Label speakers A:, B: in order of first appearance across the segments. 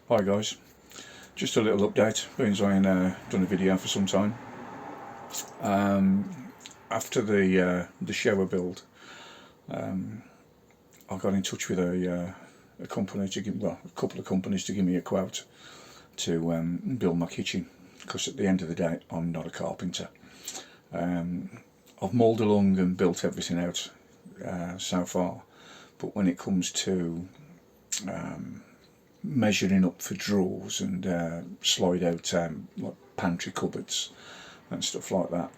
A: Hi guys, just a little update, being as I ain't done a video for some time. After the shower build, I got in touch with a company to give, well, a couple of companies to give me a quote to build my kitchen, because at the end of the day I'm not a carpenter. I've mulled along and built everything out so far, but when it comes to measuring up for drawers and slide out like pantry cupboards and stuff like that,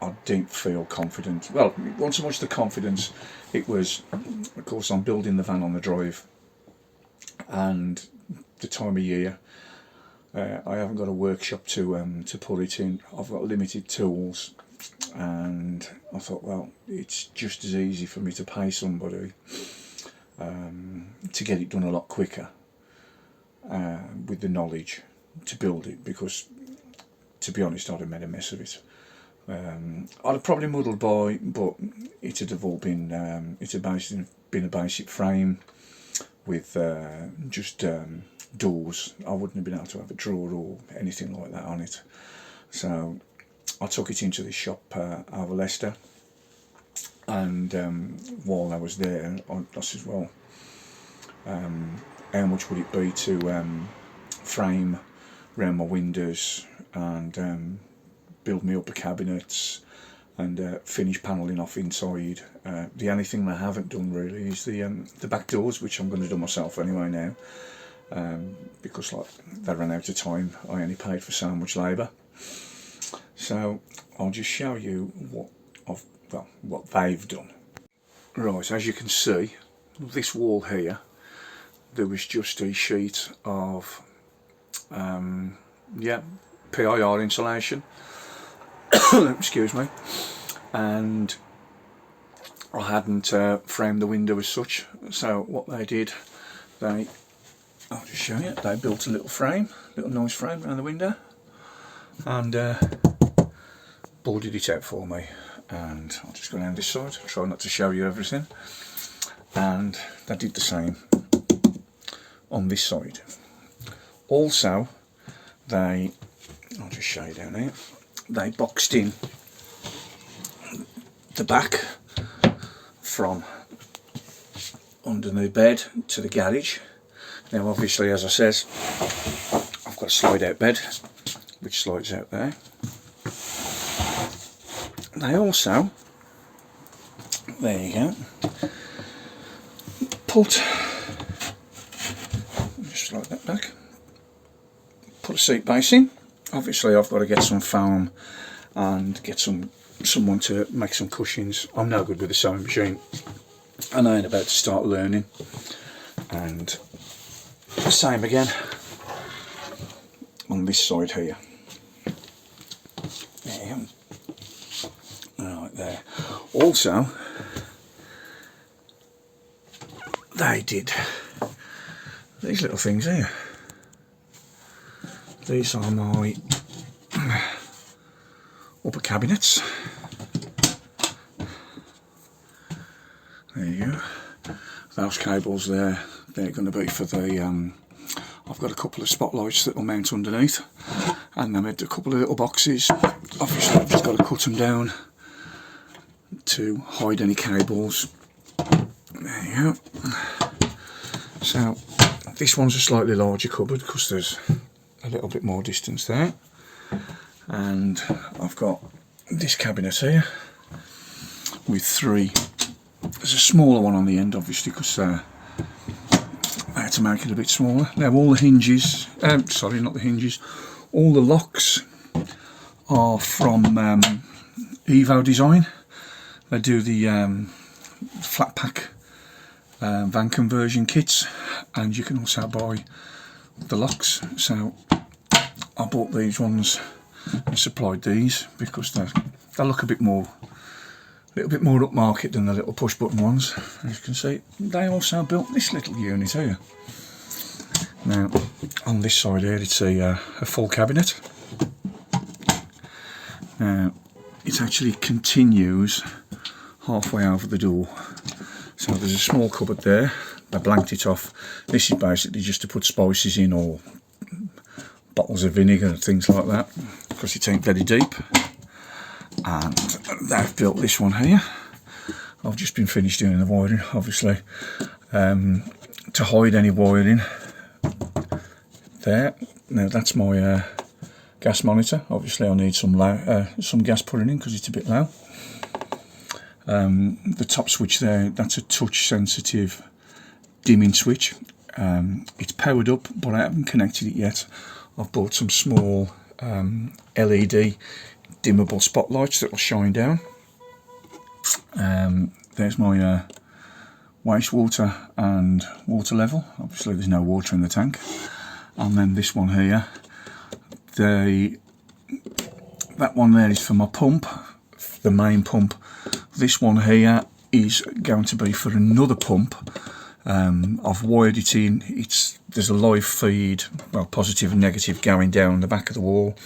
A: I didn't feel confident. Well, it wasn't so much the confidence, it was, of course, I'm building the van on the drive, and the time of year, I haven't got a workshop to put it in. I've got limited tools, and I thought, well, it's just as easy for me to pay somebody to get it done a lot quicker with the knowledge to build it, because to be honest I'd have made a mess of it. I'd have probably muddled by, but it'd have all been been a basic frame with just doors. I wouldn't have been able to have a drawer or anything like that on it. So I took it into the shop over Leicester, and while I was there I said, well, how much would it be to frame around my windows and build me up the cabinets and finish panelling off inside. The only thing I haven't done really is the back doors, which I'm going to do myself anyway now, because like they ran out of time. I only paid for so much labour. So I'll just show you what they've done. Right, as you can see, this wall here, there was just a sheet of PIR insulation excuse me, and I hadn't framed the window as such. So what they did, I'll just show you, they built a little frame, little nice frame around the window, and boarded it out for me. And I'll just go down this side, try not to show you everything, and they did the same on this side. Also, I'll just show you down here, they boxed in the back from under the bed to the garage. Now obviously, as I says, I've got a slide out bed which slides out there. They also, there you go, put, just slide that back, put a seat base in. Obviously I've got to get some foam and get someone to make some cushions. I'm no good with the sewing machine, and I ain't about to start learning. And the same again on this side here. There you go. Right there. Also, they did these little things here. These are my upper cabinets. There you go. Those cables there, they're going to be for the, I've got a couple of spotlights that will mount underneath, and I made a couple of little boxes. Obviously I've just got to cut them down to hide any cables. There you go. So this one's a slightly larger cupboard because there's a little bit more distance there, and I've got this cabinet here with three. There's a smaller one on the end, obviously, because I had to make it a bit smaller. Now all the hinges, sorry, not the hinges, all the locks are from Evo Design. They do the flat pack van conversion kits, and you can also buy the locks. So I bought these ones and supplied these because they look a little bit more upmarket than the little push button ones. As you can see, they also built this little unit here. Now on this side here, it's a full cabinet. Now it actually continues halfway over the door. So there's a small cupboard there I blanked it off. This is basically just to put spices in, or bottles of vinegar and things like that, because it ain't very deep. And they've built this one here. I've just been finished doing the wiring, obviously, to hide any wiring there. Now that's my gas monitor. Obviously I need some gas putting in because it's a bit low. The top switch there, that's a touch sensitive dimming switch. It's powered up, but I haven't connected it yet. I've bought some small LED dimmable spotlights that will shine down. There's my wastewater and water level. Obviously there's no water in the tank. And then this one here, that one there is for my pump, the main pump. This one here is going to be for another pump. I've wired it in. There's a live feed, well, positive and negative, going down the back of the wall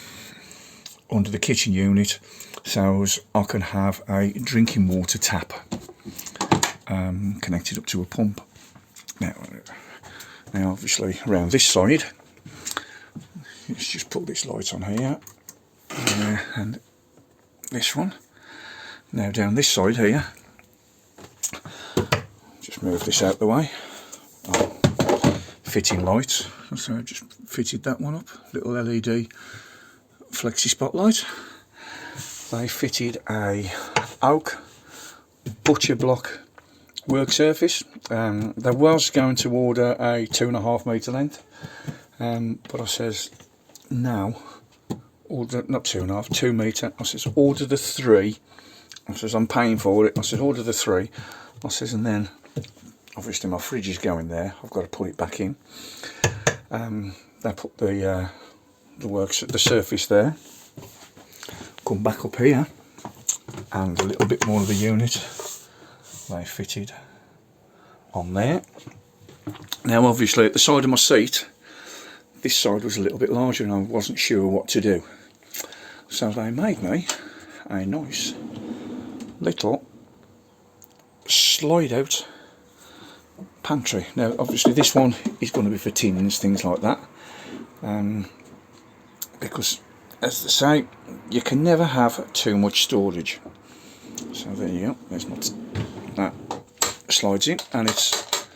A: under the kitchen unit, so as I can have a drinking water tap connected up to a pump. Now obviously around this side, let's just put this light on here, and this one. Now down this side here, just move this out the way. Fitting lights, so I've just fitted that one up, little LED flexi spotlight. They fitted a oak butcher block work surface. They was going to order a 2.5 metre length, but I says no, order not 2.5, 2 metre. I says order the 3. I says I'm paying for it. I says order the 3. I says, and then obviously my fridge is going there. I've got to put it back in. They put the surface there. Come back up here, and a little bit more of the unit they fitted on there. Now obviously at the side of my seat, this side was a little bit larger and I wasn't sure what to do. So they made me a nice little slide out pantry. Now obviously this one is going to be for tins, things like that, because as they say, you can never have too much storage. So there you go, there's that slides in, and it's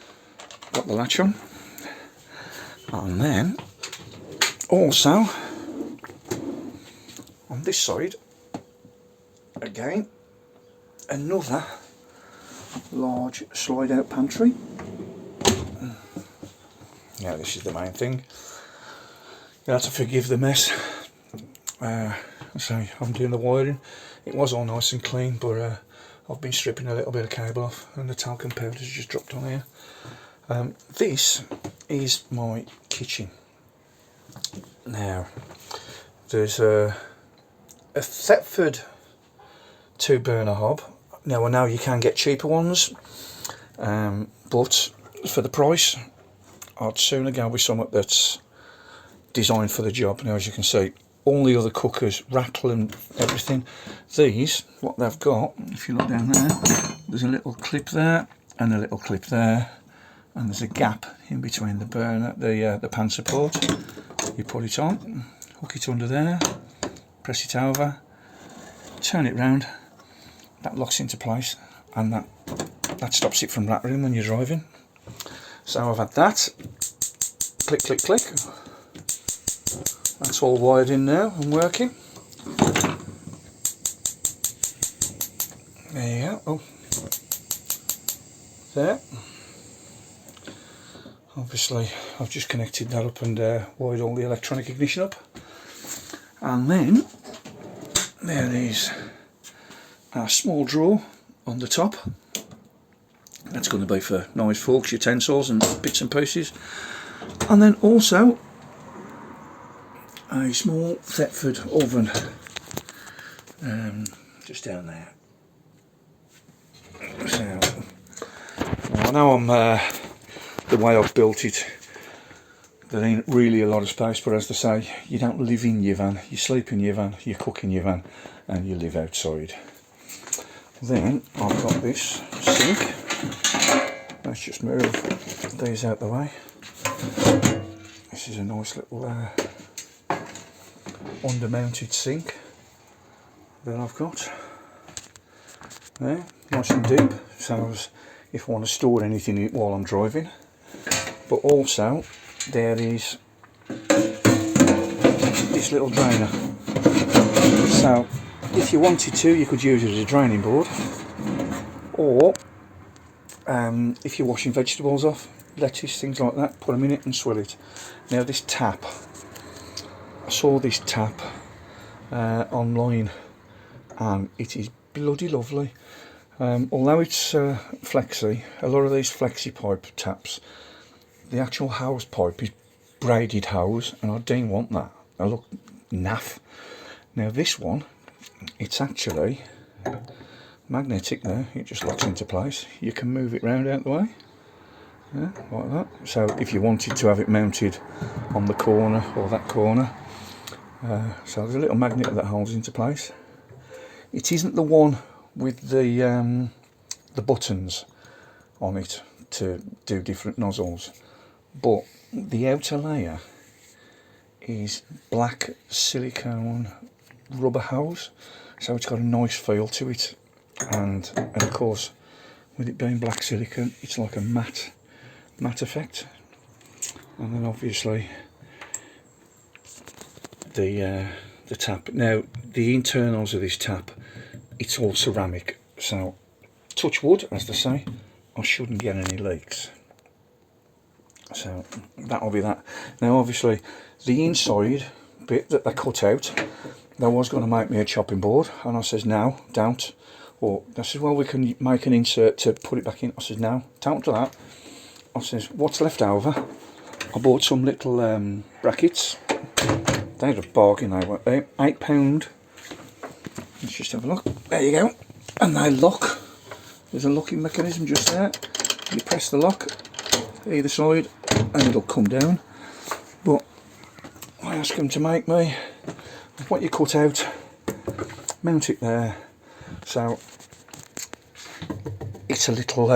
A: got the latch on. And then also on this side again, another large slide out pantry. Now this is the main thing. You have to forgive the mess. So I'm doing the wiring. It was all nice and clean, but I've been stripping a little bit of cable off, and the talcum powder's just dropped on here. This is my kitchen. Now there's a Thetford 2-burner hob. Now I know you can get cheaper ones, but for the price I'd sooner go with something that's designed for the job. Now as you can see, all the other cookers rattle and everything. These, what they've got, if you look down there, there's a little clip there and a little clip there, and there's a gap in between the burner, the pan support. You put it on, hook it under there, press it over, turn it round, that locks into place, and that stops it from rattling when you're driving. So I've had that, click click click, that's all wired in now and working. There you go. Oh, there. Obviously I've just connected that up and wired all the electronic ignition up. And then there is a small drawer on the top. That's going to be for knives, forks, utensils and bits and pieces. And then also a small Thetford oven just down there. So I know I'm the way I've built it, there ain't really a lot of space, but as they say, you don't live in your van, you sleep in your van, you cook in your van, and you live outside. Then I've got this sink. let's just move these out the way. This is a nice little under-mounted sink that I've got there, nice and deep, so as if I want to store anything in it while I'm driving. But also there is this little drainer, so if you wanted to, you could use it as a draining board, or if you're washing vegetables off, lettuce, things like that, put them in it and swill it. Now this tap, I saw this tap online and it is bloody lovely. Although it's flexi, a lot of these flexi pipe taps, the actual hose pipe is braided hose, and I don't want that. I look naff. Now this one, it's actually magnetic there, it just locks into place. You can move it round out the way, yeah, like that. So if you wanted to have it mounted on the corner or that corner, so there's a little magnet that holds into place. It isn't the one with the buttons on it to do different nozzles, but the outer layer is black silicone rubber hose, so it's got a nice feel to it, and of course with it being black silicone, it's like a matte effect. And then obviously the tap. Now the internals of this tap, it's all ceramic, so touch wood, as they say, I shouldn't get any leaks. So that'll be that. Now obviously the inside bit that they cut out, they was going to make me a chopping board, and I says no, don't. Or they said, well, we can make an insert to put it back in. I said no, don't do that. I says, what's left over? I bought some little brackets. They're a bargain, they were £8. Let's just have a look. There you go. And they lock. There's a locking mechanism just there. You press the lock either side and it'll come down. But I asked them to make me what you cut out, mount it there. So it's a little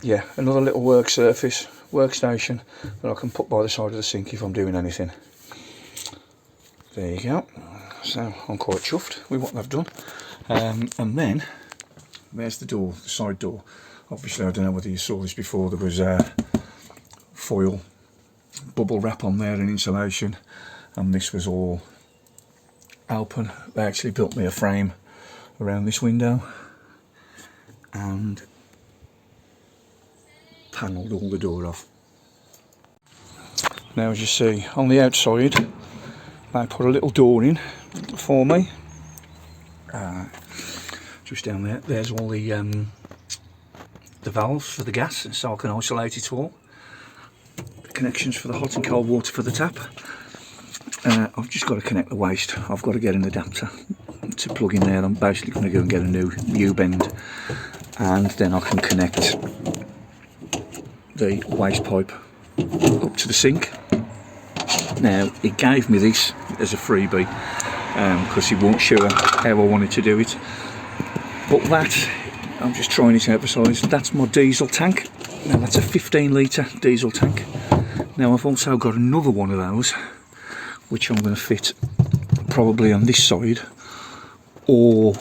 A: yeah, another little workstation that I can put by the side of the sink if I'm doing anything. There you go. So I'm quite chuffed with what they've done. And then there's the door, the side door. Obviously I don't know whether you saw this before, there was foil bubble wrap on there and insulation, and this was all open. They actually built me a frame around this window and panelled all the door off. Now as you see on the outside they put a little door in for me, just down there. There's all the valves for the gas, so I can isolate it all. The connections for the hot and cold water for the tap. I've just got to connect the waste. I've got to get an adapter to plug in there. I'm basically going to go and get a new U-bend, and then I can connect the waste pipe up to the sink. Now he gave me this as a freebie because he wasn't sure how I wanted to do it, but that, I'm just trying it out for size. That's my diesel tank. Now that's a 15 litre diesel tank. Now I've also got another one of those which I'm going to fit probably on this side, or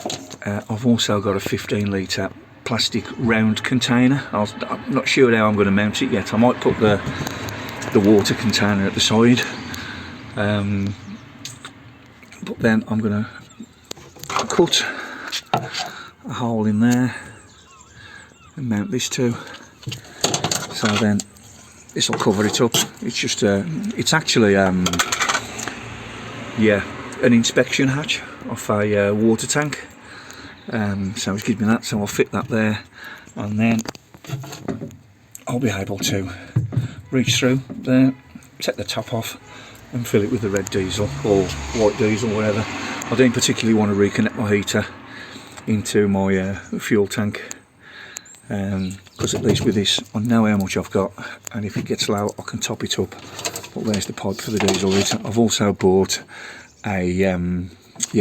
A: I've also got a 15 litre plastic round container. I'm not sure how I'm going to mount it yet. I might put the water container at the side, but then I'm going to cut a hole in there and mount this too, so then this will cover it up. It's just it's actually yeah, an inspection hatch off a water tank, so he's given me that, so I'll fit that there, and then I'll be able to reach through there, take the top off and fill it with the red diesel or white diesel, whatever. I don't particularly want to reconnect my heater into my fuel tank, because at least with this I know how much I've got, and if it gets low I can top it up. But there's the pipe for the diesel heater. I've also bought a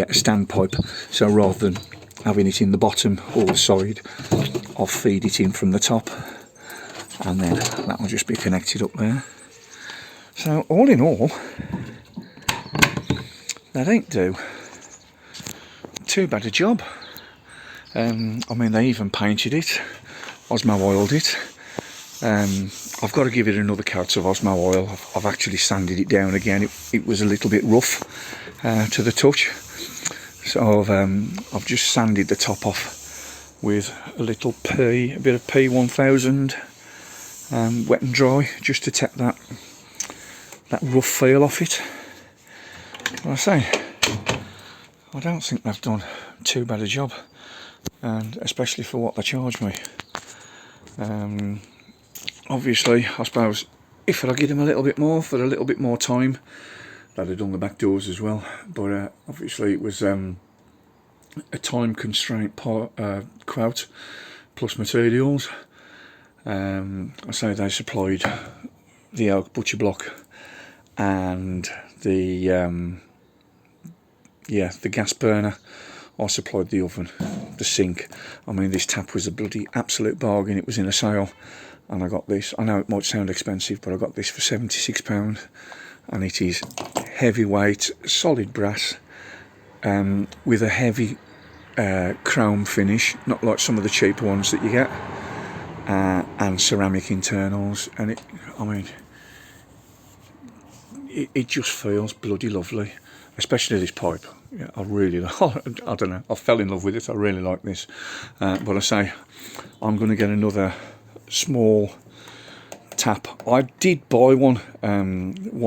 A: stand pipe, so rather than having it in the bottom or the side, I'll feed it in from the top, and then that will just be connected up there. So all in all, that ain't do too bad a job. I mean, they even painted it, Osmo oiled it. I've got to give it another coat of Osmo oil. I've actually sanded it down again. It was a little bit rough to the touch, so I've just sanded the top off with a bit of P1000 wet and dry, just to take that rough feel off it. Like I say, I don't think they've done too bad a job, and especially for what they charged me. Obviously, I suppose if I'd give them a little bit more for a little bit more time, they'd have done the back doors as well. But obviously, it was a time constraint quote plus materials. I say they supplied the oak butcher block and the gas burner. I supplied the oven, the sink. I mean, this tap was a bloody absolute bargain. It was in a sale, and I got this. I know it might sound expensive, but I got this for £76, and it is heavyweight, solid brass, with a heavy chrome finish, not like some of the cheaper ones that you get, and ceramic internals. And it just feels bloody lovely, especially this pipe. Yeah, I don't know, I fell in love with it. I really like this. But I say, I'm going to get another small tap. I did buy one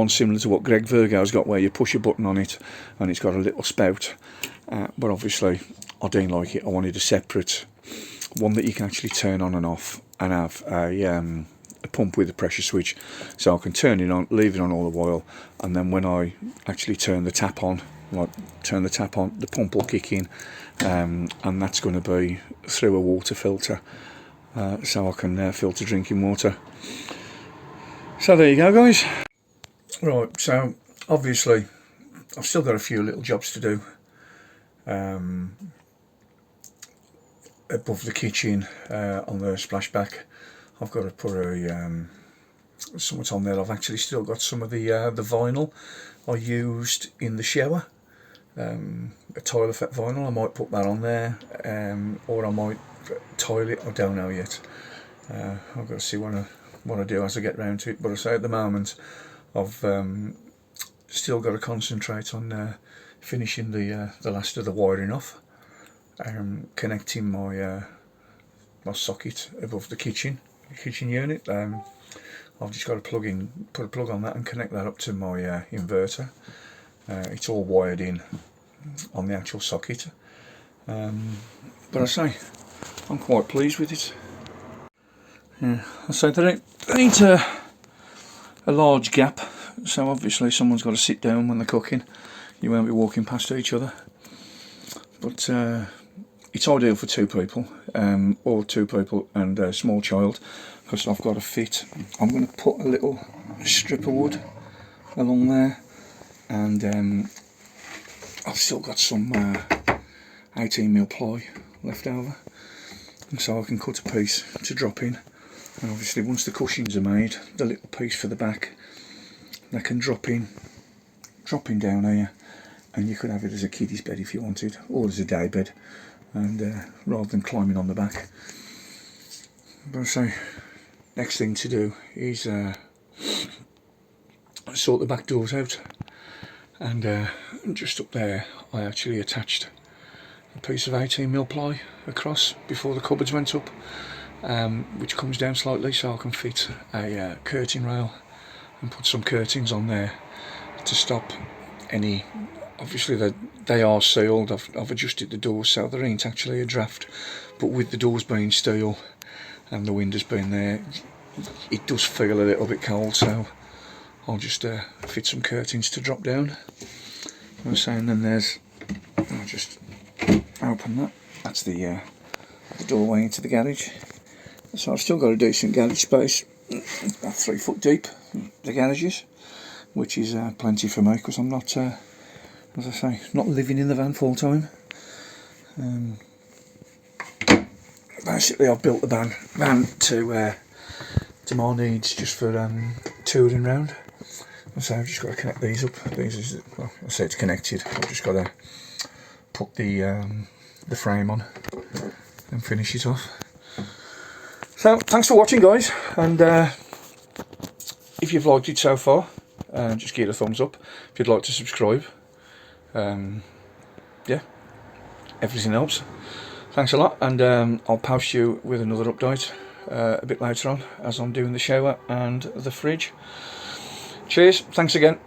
A: similar to what Greg Virgo's got, where you push a button on it and it's got a little spout. But obviously, I didn't like it. I wanted a separate one that you can actually turn on and off, and have a pump with a pressure switch, so I can turn it on, leave it on all the while, and then when I actually turn the tap on, the pump will kick in, and that's going to be through a water filter, so I can filter drinking water. So there you go, guys. Right, so obviously I've still got a few little jobs to do above the kitchen, on the splashback. I've got to put something on there. I've actually still got some of the vinyl I used in the shower, a tile effect vinyl. I might put that on there, or I might tile it. I don't know yet. I've got to see what I do as I get round to it. But I say at the moment, I've still got to concentrate on finishing the last of the wiring off, connecting my socket above the kitchen unit. I've just got to put a plug on that and connect that up to my inverter. It's all wired in on the actual socket, but I say I'm quite pleased with it. Yeah, I say there ain't a large gap, so obviously someone's got to sit down when they're cooking. You won't be walking past each other, but it's ideal for two people, or two people and a small child, because I've got to fit. I'm going to put a little strip of wood along there, and I've still got some 18mm ply left over, and so I can cut a piece to drop in. And obviously once the cushions are made, the little piece for the back, they can drop in down here, and you could have it as a kiddie's bed if you wanted, or as a day bed, and rather than climbing on the back. But so next thing to do is sort the back doors out, and just up there I actually attached a piece of 18mm ply across before the cupboards went up, which comes down slightly, so I can fit a curtain rail and put some curtains on there to stop any. Obviously they are sealed. I've adjusted the doors so there ain't actually a draft, but with the doors being steel and the windows being there, it does feel a little bit cold, so I'll just fit some curtains to drop down. I was saying, then I'll just open that. That's the doorway into the garage. So I've still got a decent garage space. It's about 3 foot deep, the garage is, which is plenty for me, because I'm not, as I say, not living in the van full time. basically I've built the van to my needs, just for touring round. So I've just got to connect these up. These is, well, I say it's connected. I've just got to put the frame on and finish it off. So thanks for watching, guys, and if you've liked it so far, just give it a thumbs up. If you'd like to subscribe, yeah, everything helps. Thanks a lot, and I'll post you with another update a bit later on as I'm doing the shower and the fridge. Cheers, thanks again.